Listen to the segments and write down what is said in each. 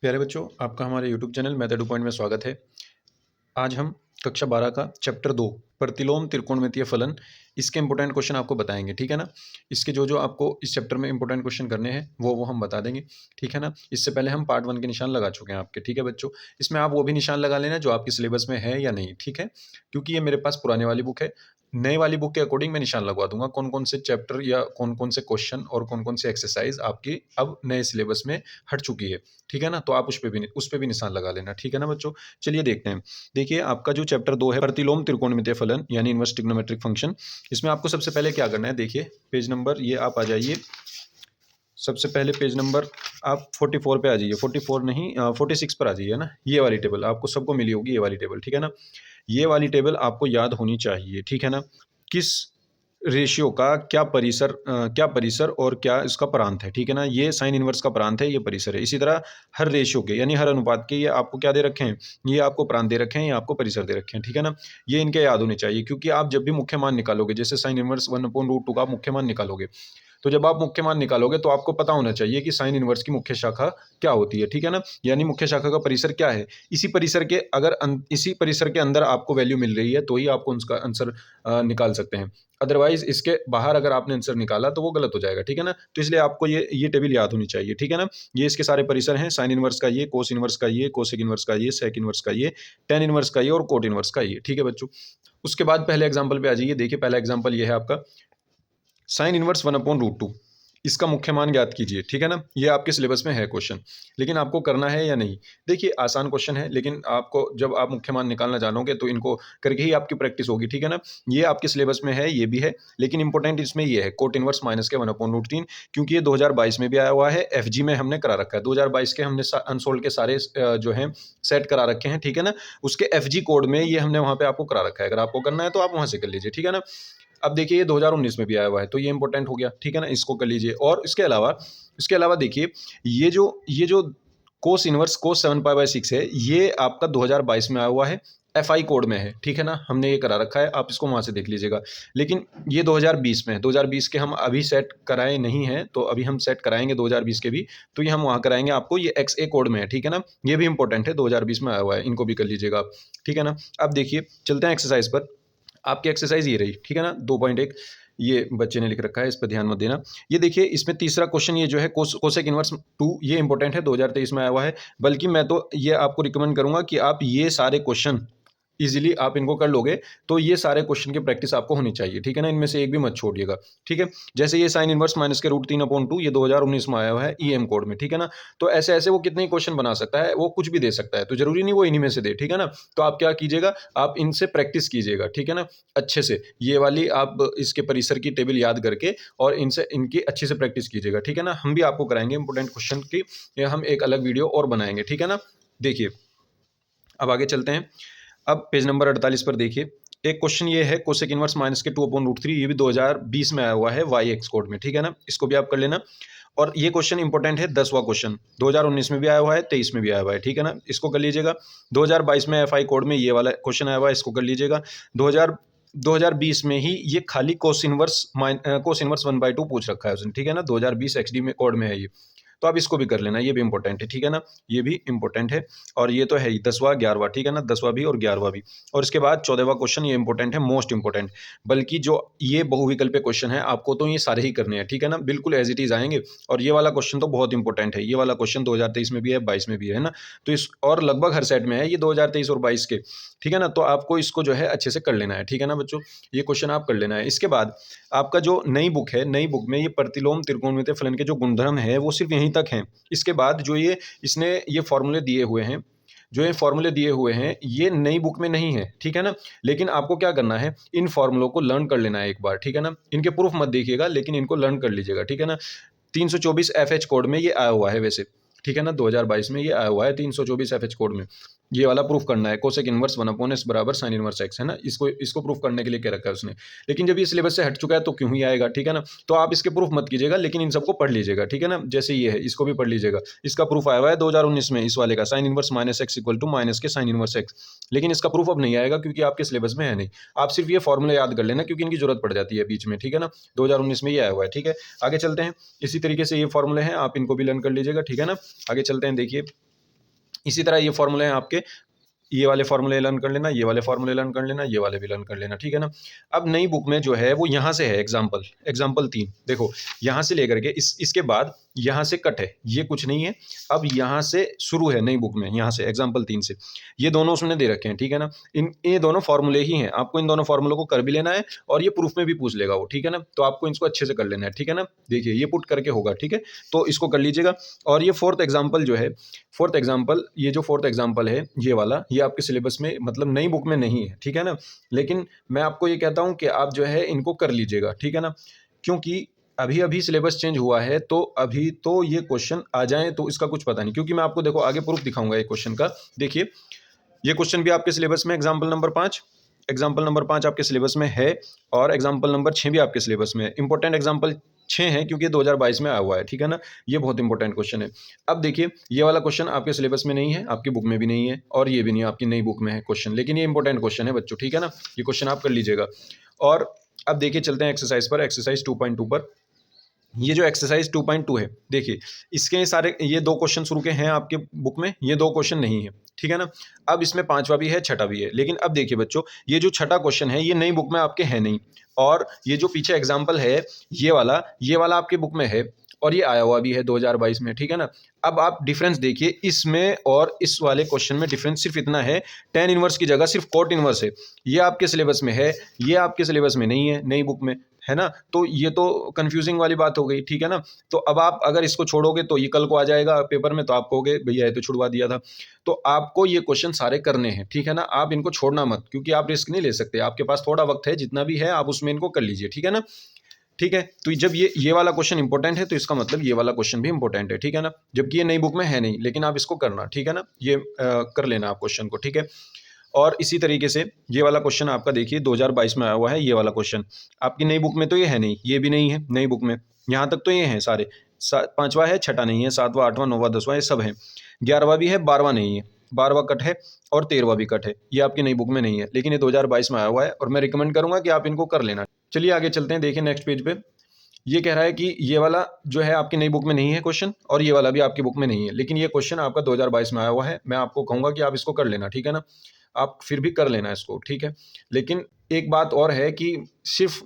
प्यारे बच्चों, आपका हमारे यूट्यूब चैनल मेथड 2 पॉइंट में स्वागत है। आज हम कक्षा 12 का चैप्टर 2 प्रतिलोम त्रिकोणमितीय फलन इसके इंपॉर्टेंट क्वेश्चन आपको बताएंगे, ठीक है ना। इसके जो आपको इस चैप्टर में इंपॉर्टेंट क्वेश्चन करने हैं वो हम बता देंगे, ठीक है ना। इससे पहले हम पार्ट 1 के निशान लगा चुके हैं आपके, ठीक है बच्चों। इसमें आप वो भी निशान लगा लेना जो आपके सिलेबस में है या नहीं, ठीक है, क्योंकि ये मेरे पास पुराने वाली बुक है। नए वाली बुक के अकॉर्डिंग मैं निशान लगवा दूंगा कौन कौन से चैप्टर या कौन कौन से क्वेश्चन और कौन कौन से एक्सरसाइज आपकी अब नए सिलेबस में हट चुकी है, ठीक है ना। तो आप उस पे भी निशान लगा लेना, ठीक है ना बच्चों। चलिए देखते हैं। देखिए, आपका जो चैप्टर 2 है प्रतिलोम त्रिकोणमितीय फलन यानी इनवर्स ट्रिग्नोमेट्रिक फंक्शन, इसमें आपको सबसे पहले क्या करना है, देखिए पेज नंबर ये आप आ जाइए। सबसे पहले पेज नंबर आप 44 पे आ जाइए, 44 नहीं 46 पर आ जाइए ना। ये वाली टेबल आपको सबको मिली होगी, ये वाली टेबल, ठीक है ना। ये वाली टेबल आपको याद होनी चाहिए, ठीक है ना। किस रेशियो का क्या परिसर और क्या इसका प्रांत है, ठीक है ना। ये साइन इनवर्स का प्रांत है, ये परिसर है। इसी तरह हर रेशियो के यानी हर अनुपात के ये आपको क्या दे रखे हैं, ये आपको प्रांत दे रखे हैं, ये आपको परिसर दे रखे हैं, ठीक है ना। ये इनके याद होने चाहिए, क्योंकि आप जब भी मुख्य मान निकालोगे, जैसे साइन इनवर्स 1/√2 का आप मुख्य मान निकालोगे, तो जब आप मुख्य मान निकालोगे तो आपको पता होना चाहिए कि साइन इनवर्स की मुख्य शाखा क्या होती है, ठीक है ना। यानी मुख्य शाखा का परिसर क्या है। इसी परिसर के अंदर आपको वैल्यू मिल रही है तो ही आपको उसका आंसर निकाल सकते हैं। अदरवाइज इसके बाहर अगर आपने आंसर निकाला तो वो गलत हो जाएगा, ठीक है ना। तो इसलिए आपको ये टेबल याद होनी चाहिए, ठीक है ना। ये इसके सारे परिसर हैं, साइन इनवर्स का ये, कोस इनवर्स का ये, कोसेक इनवर्स का ये, सेक इनवर्स का ये, टेन इनवर्स का ये और कोट इनवर्स का ये, ठीक है बच्चों। उसके बाद पहले एग्जाम्पल पे आ जाइए। देखिए, पहला एग्जाम्पल ये है आपका साइन इनवर्स 1/√2, इसका मुख्य मान ज्ञात कीजिए, ठीक है ना। ये आपके सिलेबस में है क्वेश्चन, लेकिन आपको करना है या नहीं। देखिए, आसान क्वेश्चन है, लेकिन आपको जब आप मुख्य मान निकालना जानोगे तो इनको करके ही आपकी प्रैक्टिस होगी, ठीक है ना। ये आपके सिलेबस में है, ये भी है, लेकिन इंपॉर्टेंट इसमें ये है कोट इनवर्स माइनस के 1/√3, क्योंकि ये 2022 में भी आया हुआ है, एफजी में हमने करा रखा है। 2022 के हमने अनसोल्ड के सारे जो है सेट करा रखे हैं, ठीक है ना। उसके एफजी कोड में ये हमने वहां पे आपको करा रखा है। अगर आपको करना है तो आप वहां से कर लीजिए, ठीक है ना। अब देखिए, ये 2019 में भी आया हुआ है, तो ये इंपॉर्टेंट हो गया, ठीक है ना। इसको कर लीजिए। और इसके अलावा देखिए, ये जो कोस इनवर्स कोस 7π/6 है, ये आपका 2022 में आया हुआ है, एफआई कोड में है, ठीक है ना। हमने ये करा रखा है, आप इसको वहां से देख लीजिएगा। लेकिन ये 2020 में है, 2020 के हम अभी सेट कराए नहीं है, तो अभी हम सेट कराएंगे 2020 के भी, तो ये हम वहां कराएंगे आपको। ये एक्स ए कोड में है, ठीक है ना। ये भी इंपॉर्टेंट है, 2020 में आया हुआ है, इनको भी कर लीजिएगा आप, ठीक है ना। अब देखिए, चलते हैं एक्सरसाइज पर। आपकी एक्सरसाइज ये रही, ठीक है ना, 2.1 ये बच्चे ने लिख रखा है, इस पर ध्यान मत देना। ये देखिए, इसमें तीसरा क्वेश्चन ये जो है कोसेक इनवर्स 2, ये इंपॉर्टेंट है, 2023 में आया हुआ है। बल्कि मैं तो ये आपको रिकमेंड करूंगा कि आप ये सारे क्वेश्चन इजीली आप इनको कर लोगे, तो ये सारे क्वेश्चन की प्रैक्टिस आपको होनी चाहिए, ठीक है ना। इनमें से एक भी मत छोड़िएगा, ठीक है। जैसे ये साइन इनवर्स माइनस के √3/2, ये 2019 में आया हुआ है ईएम कोड में, ठीक है ना। तो ऐसे ऐसे वो कितने क्वेश्चन बना सकता है, वो कुछ भी दे सकता है, तो जरूरी नहीं वो इन्हीं में से दे, ठीक है ना। तो आप क्या कीजिएगा, आप इनसे प्रैक्टिस कीजिएगा, ठीक है ना, अच्छे से। ये वाली आप इसके परिसर की टेबल याद करके और इनसे इनकी अच्छे से प्रैक्टिस कीजिएगा, ठीक है ना। हम भी आपको कराएंगे इंपॉर्टेंट क्वेश्चन की, हम एक अलग वीडियो और बनाएंगे, ठीक है ना। देखिए, अब आगे चलते हैं। अब पेज नंबर 48 पर देखिए, एक क्वेश्चन ये है कोसेक इनवर्स माइनस के 2/√3, ये भी 2020 में आया हुआ है वाई एक्स कोड में, ठीक है ना। इसको भी आप कर लेना। और ये क्वेश्चन इंपॉर्टेंट है, 10वां क्वेश्चन, 2019 में भी आया हुआ है, 23 में भी आया हुआ है, ठीक है ना। इसको कर लीजिएगा। 2022 में एफआई कोड में ये वाला क्वेश्चन आया हुआ है, इसको कर लीजिएगा। 2020 में ही ये खाली कोस इनवर्स 1/2 पूछ रखा है उसने, ठीक है ना। 2020 एक्सडी में कोड में है ये, तो आप इसको भी कर लेना, ये भी इंपॉर्टेंट है, ठीक है ना। ये भी इंपॉर्टेंट है। और ये तो है ही 10वां 11वां, ठीक है ना, 10वां भी और 11वां भी। और इसके बाद 14वां क्वेश्चन, ये इंपॉर्टेंट है, मोस्ट इंपॉर्टेंट। बल्कि जो ये बहुविकल्पीय क्वेश्चन है, आपको तो ये सारे ही करने हैं, ठीक है ना, बिल्कुल एज इट इज आएंगे। और ये वाला क्वेश्चन तो बहुत इंपॉर्टेंट है, ये वाला क्वेश्चन 2023 में भी है, 22 में भी है ना। तो इस और लगभग हर सेट में है ये 2023 और 22 के, ठीक है ना। तो आपको इसको जो है अच्छे से कर लेना है, ठीक है ना बच्चों। ये क्वेश्चन आप कर लेना है। इसके बाद आपका जो नई बुक है, नई बुक में ये प्रतिलोम त्रिकोणमितीय फलन के जो गुणधर्म है वो सिर्फ यहीं तक हैं। इसके बाद जो इसने ये फॉर्मूले दिए हुए हैं, ये नई बुक में नहीं है, ठीक है ना। लेकिन आपको क्या करना है, इन फॉर्मूलों को लर्न कर लेना है एक बार, ठीक है ना। इनके प्रूफ मत देखिएगा, लेकिन इनको लर्न कर लीजिएगा, ठीक है ना। 324 एफएच कोड में ये आया हुआ है वैसे, ठीक है ना। 2022 में ये आया हुआ है 324 एफएच कोड में। ये वाला प्रूफ करना है, कोसेक इनवर्स 1/s बराबर साइन इनवर्स एक्स, है ना। इसको प्रूफ करने के लिए क्या रखा है उसने। लेकिन जब ये सिलेबस से हट चुका है तो क्यों ही आएगा, ठीक है ना। तो आप इसके प्रूफ मत कीजिएगा, लेकिन इन सबको पढ़ लीजिएगा, ठीक है ना। जैसे ये है, इसको भी पढ़ लीजिएगा। इसका प्रूफ आया हुआ है 2019 में, इस वाले का sine inverse minus x equal to minus के साइन इनवर्स एक्स। लेकिन इसका प्रूफ अब नहीं आएगा, क्योंकि आपके सिलेबस में है नहीं। आप सिर्फ ये फॉर्मूला याद कर लेना, क्योंकि इनकी जरूरत पड़ जाती है बीच में, ठीक है ना। 2019 में ये आया हुआ है, ठीक है। आगे चलते हैं। इसी तरीके से ये फॉर्मूले हैं, आप इनको भी लर्न कर लीजिएगा, ठीक है ना। आगे चलते हैं। देखिए, इसी तरह ये फॉर्मूले हैं आपके, ये वाले फॉर्मूले लर्न कर लेना, ये वाले फॉर्मूले लर्न कर लेना, ये वाले भी लर्न कर लेना, ठीक है ना। अब नई बुक में जो है वो यहाँ से है एग्जाम्पल, एग्जाम्पल 3 देखो, यहाँ से लेकर के इसके बाद यहाँ से कट है, ये कुछ नहीं है। अब यहाँ से शुरू है नई बुक में, यहाँ से एग्जाम्पल 3 से, ये दोनों उसने दे रखे हैं, ठीक है ना। ये दोनों फॉर्मूले ही हैं, आपको इन दोनों फॉर्मूलों को कर भी लेना है और ये प्रूफ में भी पूछ लेगा वो, ठीक है ना। तो आपको इसको अच्छे से कर लेना है, ठीक है ना। देखिए ये पुट करके होगा, ठीक है, तो इसको कर लीजिएगा। और ये फोर्थ एग्जाम्पल जो है, फोर्थ एग्जाम्पल, ये जो फोर्थ एग्जाम्पल है ये वाला, ये आपके सिलेबस में मतलब नई बुक में नहीं है, ठीक है ना। लेकिन मैं आपको ये कहता हूँ कि आप जो है इनको कर लीजिएगा, ठीक है ना, क्योंकि अभी अभी सिलेबस चेंज हुआ है, तो अभी तो ये क्वेश्चन आ जाए तो इसका कुछ पता नहीं, क्योंकि मैं आपको देखो आगे प्रूफ दिखाऊंगा एक क्वेश्चन का। देखिए ये क्वेश्चन भी आपके सिलेबस में एग्जाम्पल नंबर 5, एग्जाम्पल नंबर 5 आपके सिलेबस में है, और एग्जाम्पल नंबर 6 भी आपके सिलेबस में है। इंपॉर्टेंट एग्जाम्पल 6 है क्योंकि 2022 में आया हुआ है, ठीक है ना। ये बहुत इंपॉर्टेंट क्वेश्चन है। अब देखिए ये वाला क्वेश्चन आपके सिलेबस में नहीं है, आपकी बुक में भी नहीं है, और ये भी नहीं है, आपकी नई बुक में है क्वेश्चन, लेकिन ये इंपॉर्टेंट क्वेश्चन है बच्चों, ठीक है ना। ये क्वेश्चन आप कर लीजिएगा। और अब देखिए चलते हैं एक्सरसाइज पर, एक्सरसाइज 2.2 पर। ये जो एक्सरसाइज 2.2 है, देखिए इसके सारे ये 2 क्वेश्चन शुरू के हैं आपके बुक में, ये 2 क्वेश्चन नहीं है, ठीक है ना। अब इसमें 5वां भी है, 6ठा भी है, लेकिन अब देखिए बच्चों, ये जो 6ठा क्वेश्चन है ये नई बुक में आपके है नहीं, और ये जो पीछे एग्जाम्पल है ये वाला आपके बुक में है, और ये आया हुआ भी है 2022 में, ठीक है ना। अब आप डिफरेंस देखिए इसमें और इस वाले क्वेश्चन में, डिफरेंस सिर्फ इतना है, टेन इनवर्स की जगह सिर्फ कोट इनवर्स है। ये आपके सिलेबस में है, ये आपके सिलेबस में नहीं है नई बुक में, है ना। तो ये तो कंफ्यूजिंग वाली बात हो गई, ठीक है ना। तो अब आप अगर इसको छोड़ोगे तो ये कल को आ जाएगा पेपर में, तो आप कहोगे भैया ये तो छुड़वा दिया था। तो आपको ये क्वेश्चन सारे करने हैं, ठीक है ना, आप इनको छोड़ना मत, क्योंकि आप रिस्क नहीं ले सकते, आपके पास थोड़ा वक्त है, जितना भी है आप उसमें इनको कर लीजिए, ठीक है ना। ठीक है, तो जब ये वाला क्वेश्चन इंपॉर्टेंट है तो इसका मतलब ये वाला क्वेश्चन भी इंपॉर्टेंट है, ठीक है ना। जबकि ये नई बुक में है नहीं, लेकिन आप इसको करना, ठीक है ना, ये कर लेना आप क्वेश्चन को, ठीक है। और इसी तरीके से ये वाला क्वेश्चन आपका देखिए 2022 में आया हुआ है, ये वाला क्वेश्चन आपकी नई बुक में तो ये है नहीं, ये भी नहीं है नई बुक में, यहाँ तक तो ये हैं सारे, 5वां है, 6ठा नहीं है, 7वां 8वां 9वां 10वां ये सब है, 11वां भी है, 12वां नहीं है, 12वां कट है, और 13वां भी कट है, ये आपकी नई बुक में नहीं है, लेकिन ये 2022 में आया हुआ है, और मैं रिकमेंड करूंगा कि आप इनको कर लेना। चलिए आगे चलते हैं, देखिए नेक्स्ट पेज पे ये कह रहा है कि ये वाला जो है आपकी नई बुक में नहीं है क्वेश्चन, और ये वाला भी आपकी बुक में नहीं है, लेकिन ये क्वेश्चन आपका 2022 में आया हुआ है। मैं आपको कहूंगा कि आप इसको कर लेना, ठीक है ना, आप फिर भी कर लेना इसको, ठीक है। लेकिन एक बात और है कि सिर्फ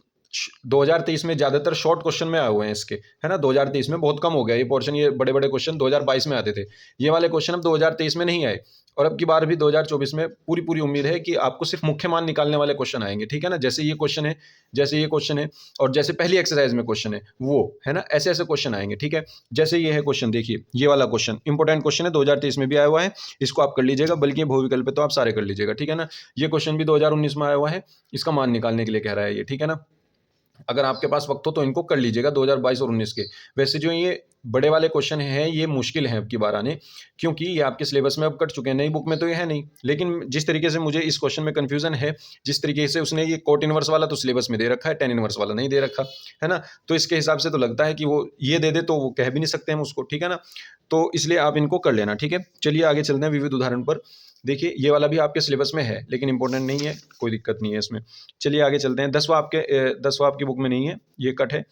2023 में ज़्यादातर शॉर्ट क्वेश्चन में आए हुए हैं इसके, है ना। 2023 में बहुत कम हो गया ये पोर्शन, ये बड़े बड़े क्वेश्चन 2022 में आते थे, ये वाले क्वेश्चन अब 2023 में नहीं आए, और अब की बार भी 2024 में पूरी पूरी उम्मीद है कि आपको सिर्फ मुख्य मान निकालने वाले क्वेश्चन आएंगे, ठीक है ना। जैसे ये क्वेश्चन है, जैसे ये क्वेश्चन है, और जैसे पहली एक्सरसाइज में क्वेश्चन है वो, है ना, ऐसे ऐसे क्वेश्चन आएंगे, ठीक है। जैसे ये है क्वेश्चन, देखिए ये वाला क्वेश्चन इंपॉर्टेंट क्वेश्चन है, 2023 में भी आया हुआ है, इसको आप कर लीजिएगा, बल्कि बहुविकल्प पे तो आप सारे कर लीजिएगा, ठीक है ना। ये क्वेश्चन भी 2019 में आया हुआ है, इसका मान निकालने के लिए कह रहा है ये, ठीक है ना। अगर आपके पास वक्त हो तो इनको कर लीजिएगा 2022 और 19 के। वैसे जो ये बड़े वाले क्वेश्चन हैं ये मुश्किल हैं अब की बार आने, क्योंकि ये आपके सिलेबस में अब कट चुके हैं, नई बुक में तो ये है नहीं। लेकिन जिस तरीके से मुझे इस क्वेश्चन में कंफ्यूजन है, जिस तरीके से उसने ये कोट इनवर्स वाला तो सिलेबस में दे रखा है, टेन इनवर्स वाला नहीं दे रखा, है ना। तो इसके हिसाब से तो लगता है कि वो ये दे दे तो वो कह भी नहीं सकते हम उसको, ठीक है ना। तो इसलिए आप इनको कर लेना, ठीक है। चलिए आगे चलते हैं विविध उदाहरण पर। देखिए ये वाला भी आपके सिलेबस में है, लेकिन इंपॉर्टेंट नहीं है, कोई दिक्कत नहीं है इसमें। चलिए आगे चलते हैं, 10वां आपकी बुक में नहीं है, ये कट है,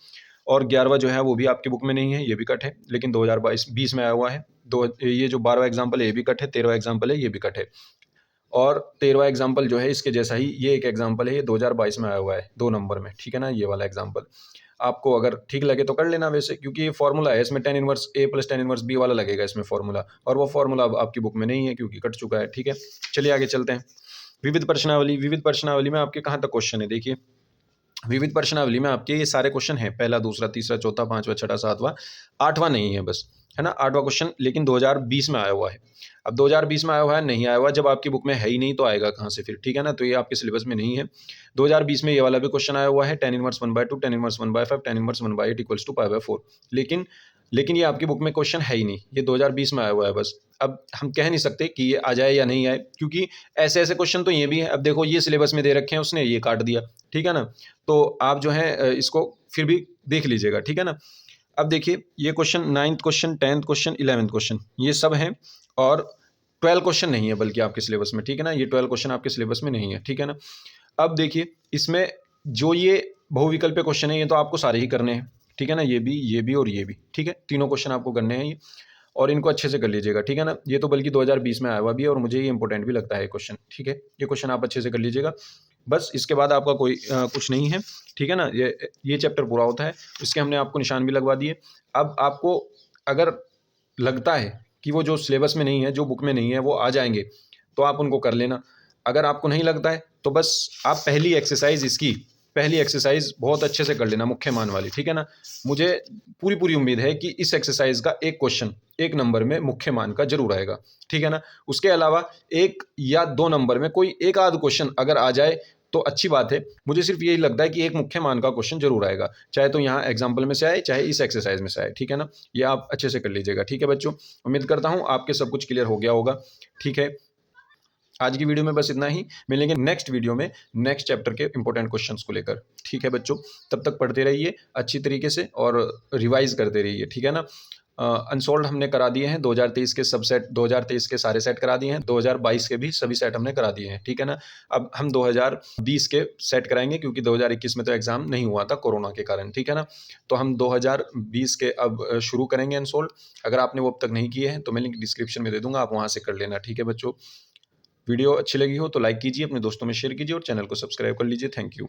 और 11वां जो है वो भी आपकी बुक में नहीं है, ये भी कट है, लेकिन 2022-20 में आया हुआ है। ये जो 12वां एग्जाम्पल है ये भी कट है, 13वां एग्जाम्पल है ये भी कट है, और 13वां एग्जाम्पल जो है इसके जैसा ही ये एक एग्जाम्पल है, ये 2022 में आया हुआ है 2 नंबर में, ठीक है ना। ये वाला एग्जाम्पल आपको अगर ठीक लगे तो कर लेना, वैसे क्योंकि ये फॉर्मूला है, इसमें टेन इनवर्स ए प्लस टेन इनवर्स बी वाला लगेगा इसमें फॉर्मूला, और वो फॉर्मूला अब आपकी बुक में नहीं है क्योंकि कट चुका है, ठीक है। चलिए आगे चलते हैं, विविध प्रश्नावली। विविध प्रश्नावली में आपके कहाँ तक क्वेश्चन है, देखिए विविध प्रश्नावली में आपके ये सारे क्वेश्चन हैं, पहला, दूसरा, तीसरा, चौथा, 5वां, 6ठा, 7वां, 8वां नहीं है बस, है ना। 8वां क्वेश्चन लेकिन 2020 में आया हुआ है। अब 2020 में आया हुआ है, नहीं आया हुआ, जब आपकी बुक में है ही नहीं तो आएगा कहाँ से फिर, ठीक है ना। तो ये आपके सिलेबस में नहीं है। 2020 में ये वाला भी क्वेश्चन आया हुआ है, tan inverse 1/2, tan inverse 1/5, tan inverse 1/8 equals to π/4, लेकिन ये आपकी बुक में क्वेश्चन है ही नहीं, ये 2020 में आया हुआ है बस। अब हम कह नहीं सकते कि ये आ जाए या नहीं आए, क्योंकि ऐसे ऐसे क्वेश्चन तो ये भी है। अब देखो ये सिलेबस में दे रखे हैं, उसने ये काट दिया, ठीक है ना। तो आप जो है इसको फिर भी देख लीजिएगा, ठीक है ना। अब देखिए ये question 9th question, 10th question, 11th question ये सब हैं, और 12 क्वेश्चन नहीं है बल्कि आपके सिलेबस में, ठीक है ना। ये 12 क्वेश्चन आपके सिलेबस में नहीं है, ठीक है ना। अब देखिए इसमें जो ये बहुविकल्प क्वेश्चन है ये तो आपको सारे ही करने हैं, ठीक है ना। ये भी और ये भी, ठीक है, तीनों क्वेश्चन आपको करने हैं ये। और इनको अच्छे से कर लीजिएगा, ठीक है ना। ये तो बल्कि 2020 में आया हुआ भी है और मुझे ये इंपॉर्टेंट भी लगता है क्वेश्चन, ठीक है। ये क्वेश्चन आप अच्छे से कर लीजिएगा। बस इसके बाद आपका कोई कुछ नहीं है, ठीक है ना। ये चैप्टर पूरा होता है। इसके हमने आपको निशान भी लगवा दिए। अब आपको अगर लगता है कि वो जो सिलेबस में नहीं है, जो बुक में नहीं है, वो आ जाएंगे, तो आप उनको कर लेना। अगर आपको नहीं लगता है तो बस आप पहली एक्सरसाइज बहुत अच्छे से कर लेना, मुख्य मान वाली, ठीक है ना। मुझे पूरी पूरी उम्मीद है कि इस एक्सरसाइज का एक क्वेश्चन 1 नंबर में मुख्य मान का जरूर आएगा, ठीक है ना। उसके अलावा 1 या 2 नंबर में कोई एक आध क्वेश्चन अगर आ जाए तो अच्छी बात है। मुझे सिर्फ यही लगता है कि एक मुख्य मान का क्वेश्चन जरूर आएगा, चाहे तो यहाँ एग्जाम्पल में से आए, चाहे इस एक्सरसाइज में से आए, ठीक है ना। ये आप अच्छे से कर लीजिएगा, ठीक है बच्चों। उम्मीद करता हूँ आपके सब कुछ क्लियर हो गया होगा, ठीक है। आज की वीडियो में बस इतना ही। मिलेंगे नेक्स्ट वीडियो में नेक्स्ट चैप्टर के इंपॉर्टेंट क्वेश्चंस को लेकर, ठीक है बच्चों। तब तक पढ़ते रहिए अच्छी तरीके से और रिवाइज करते रहिए, ठीक है ना। अनसोल्ड हमने करा दिए हैं 2023 के सब सेट, 2023 के सारे सेट करा दिए हैं, 2022 के भी सभी सेट हमने करा दिए हैं, ठीक है ना। अब हम 2020 के सेट कराएंगे क्योंकि 2021 में तो एग्जाम नहीं हुआ था कोरोना के कारण, ठीक है ना। तो हम 2020 के अब शुरू करेंगे अनसोल्ड। अगर आपने वो अब तक नहीं किए हैं तो मैं लिंक डिस्क्रिप्शन में दे दूंगा, आप वहाँ से कर लेना, ठीक है बच्चों। वीडियो अच्छी लगी हो तो लाइक कीजिए, अपने दोस्तों में शेयर कीजिए और चैनल को सब्सक्राइब कर लीजिए। Thank you.